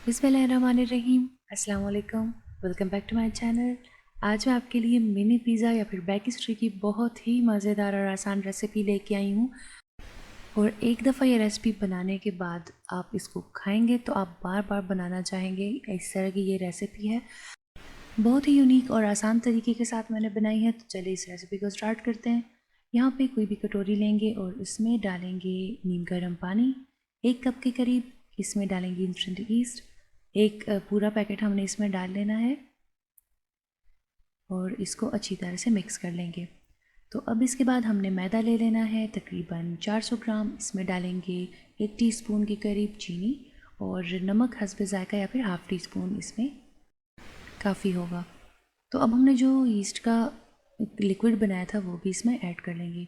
बिस्मिल्लाहिर्रहमानिर्रहीम। अस्सलाम वालेकुम। Welcome back to my channel. आज मैं आपके लिए मिनी पिज़्ज़ा या फिर बेकिस्ट्री की बहुत ही मज़ेदार और आसान रेसिपी लेके आई हूँ। और एक दफ़ा ये रेसिपी बनाने के बाद आप इसको खाएंगे तो आप बार बार बनाना चाहेंगे। इस तरह की ये रेसिपी है, बहुत ही यूनिक और आसान तरीके के साथ मैंने बनाई है। तो चलिए इस रेसिपी को स्टार्ट करते हैं। यहाँ पे कोई भी कटोरी लेंगे और इसमें डालेंगे नीम गर्म पानी 1 कप के करीब। इसमें डालेंगे इंस्टेंट ईस्ट, एक पूरा पैकेट हमने इसमें डाल लेना है और इसको अच्छी तरह से मिक्स कर लेंगे। तो अब इसके बाद हमने मैदा ले लेना है तकरीबन 400 ग्राम। इसमें डालेंगे 1 टीस्पून के करीब चीनी और नमक हस्ब ज़ायक़ा या फिर हाफ़ टी स्पून इसमें काफ़ी होगा। तो अब हमने जो ईस्ट का लिक्विड बनाया था वो भी इसमें ऐड कर लेंगे।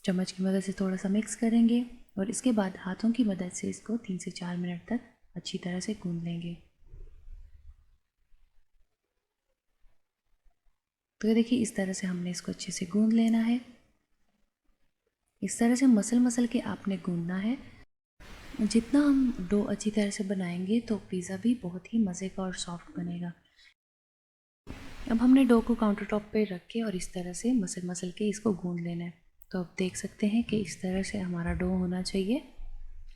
चम्मच की मदद से थोड़ा सा मिक्स करेंगे और इसके बाद हाथों की मदद से इसको 3 से 4 मिनट तक अच्छी तरह से गूंद लेंगे। तो ये देखिए इस तरह से हमने इसको अच्छे से गूंद लेना है। इस तरह से मसल मसल के आपने गूंदना है। जितना हम डो अच्छी तरह से बनाएंगे तो पिज़्ज़ा भी बहुत ही मज़े का और सॉफ्ट बनेगा। अब हमने डो को काउंटर टॉप पे रख के और इस तरह से मसल मसल के इसको गूंद लेना है। तो आप देख सकते हैं कि इस तरह से हमारा डो होना चाहिए।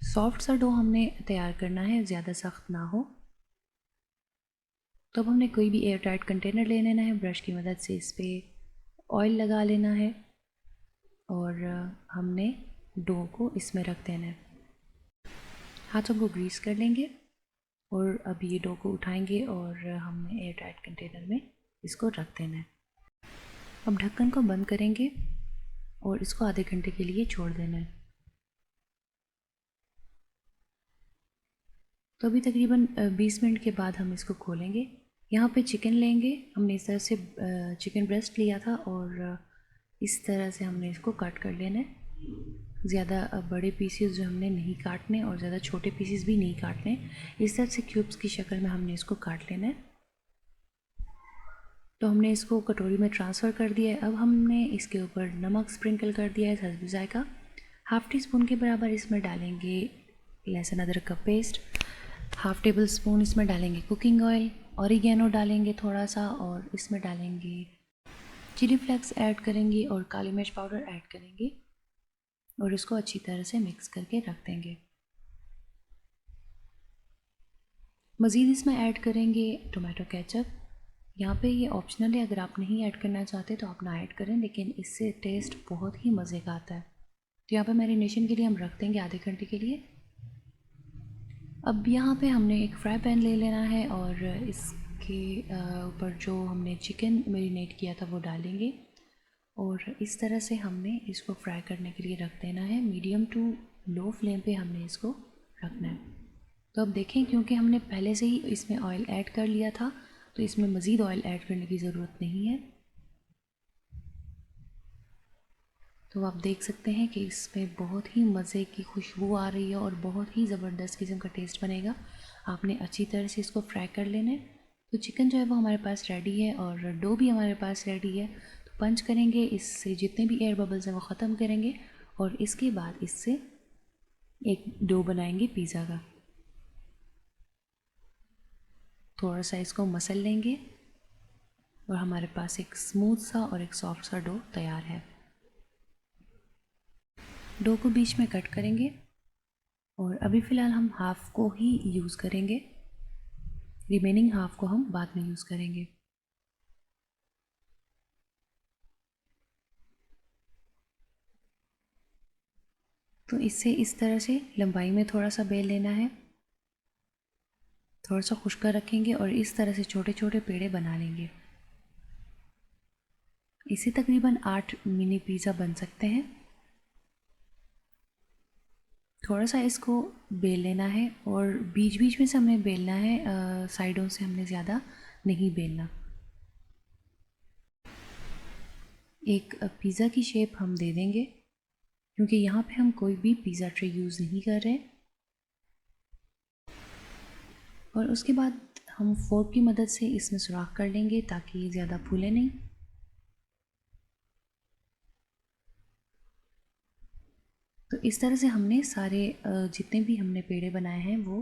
सॉफ्ट सा डो हमने तैयार करना है, ज़्यादा सख्त ना हो। तो अब हमने कोई भी एयर टाइट कंटेनर ले लेना है, ब्रश की मदद से इस पर ऑयल लगा लेना है और हमने डो को इसमें रख देना है। हाथों को ग्रीस कर लेंगे और अब ये डो को उठाएंगे और हमने एयर टाइट कंटेनर में इसको रख देना है। अब ढक्कन को बंद करेंगे और इसको आधे घंटे के लिए छोड़ देना है। तो अभी तकरीबन 20 मिनट के बाद हम इसको खोलेंगे। यहाँ पे चिकन लेंगे, हमने इस तरह से चिकन ब्रेस्ट लिया था और इस तरह से हमने इसको कट कर लेना है। ज़्यादा बड़े पीसेस जो हमने नहीं काटने और ज़्यादा छोटे पीसेस भी नहीं काटने। इस तरह से क्यूब्स की शक्ल में हमने इसको काट लेना है। तो हमने इसको कटोरी में ट्रांसफ़र कर दिया है। अब हमने इसके ऊपर नमक स्प्रिंकल कर दिया है हस्ब ज़ायक़ा। हाफ़ टी स्पून के बराबर इसमें डालेंगे लहसुन अदरक का पेस्ट। हाफ़ टेबल स्पून इसमें डालेंगे कुकिंग ऑयल। ऑरिगेनो डालेंगे थोड़ा सा और इसमें डालेंगे चिली फ्लेक्स ऐड करेंगे और काली मिर्च पाउडर ऐड करेंगे और इसको अच्छी तरह से मिक्स करके रख देंगे। मज़ीद इसमें ऐड करेंगे टोमेटो केचप। यहाँ पे ये ऑप्शनल है, अगर आप नहीं ऐड करना चाहते तो आप ना ऐड करें, लेकिन इससे टेस्ट बहुत ही मज़े का आता है। तो यहाँ पे मैरिनेशन के लिए हम रख देंगे आधे घंटे के लिए। अब यहाँ पे हमने एक फ्राई पैन ले लेना है और इसके ऊपर जो हमने चिकन मैरिनेट किया था वो डालेंगे और इस तरह से हमने इसको फ्राई करने के लिए रख देना है। मीडियम टू लो फ्लेम पे हमने इसको रखना है। तो अब देखें, क्योंकि हमने पहले से ही इसमें ऑयल ऐड कर लिया था तो इसमें मज़ीद ऑयल ऐड करने की ज़रूरत नहीं है। तो आप देख सकते हैं कि इसमें बहुत ही मज़े की खुशबू आ रही है और बहुत ही ज़बरदस्त किस्म का टेस्ट बनेगा। आपने अच्छी तरह से इसको फ्राई कर लेना है। तो चिकन जो है वो हमारे पास रेडी है और डो भी हमारे पास रेडी है। तो पंच करेंगे, इससे जितने भी एयर बबल्स हैं वो ख़त्म करेंगे और इसके बाद इससे एक डो बनाएंगे पिज़्ज़ा का। थोड़ा सा इसको मसल लेंगे और हमारे पास एक स्मूथ सा और एक सॉफ्ट सा डो तैयार है। डो को बीच में कट करेंगे और अभी फ़िलहाल हम हाफ़ को ही यूज़ करेंगे, रिमेनिंग हाफ़ को हम बाद में यूज़ करेंगे। तो इससे इस तरह से लंबाई में थोड़ा सा बेल लेना है, थोड़ा सा खुश्का रखेंगे और इस तरह से छोटे छोटे पेड़े बना लेंगे। इससे तकरीबन 8 मिनी पिज़्ज़ा बन सकते हैं। थोड़ा सा इसको बेल लेना है और बीच बीच में से हमें बेलना है, साइडों से हमने ज़्यादा नहीं बेलना। एक पिज़्ज़ा की शेप हम दे देंगे, क्योंकि यहाँ पे हम कोई भी पिज़्ज़ा ट्रे यूज़ नहीं कर रहे। और उसके बाद हम फोर्क की मदद से इसमें सुराख कर लेंगे ताकि ये ज़्यादा फूले नहीं। तो इस तरह से हमने सारे जितने भी हमने पेड़े बनाए हैं वो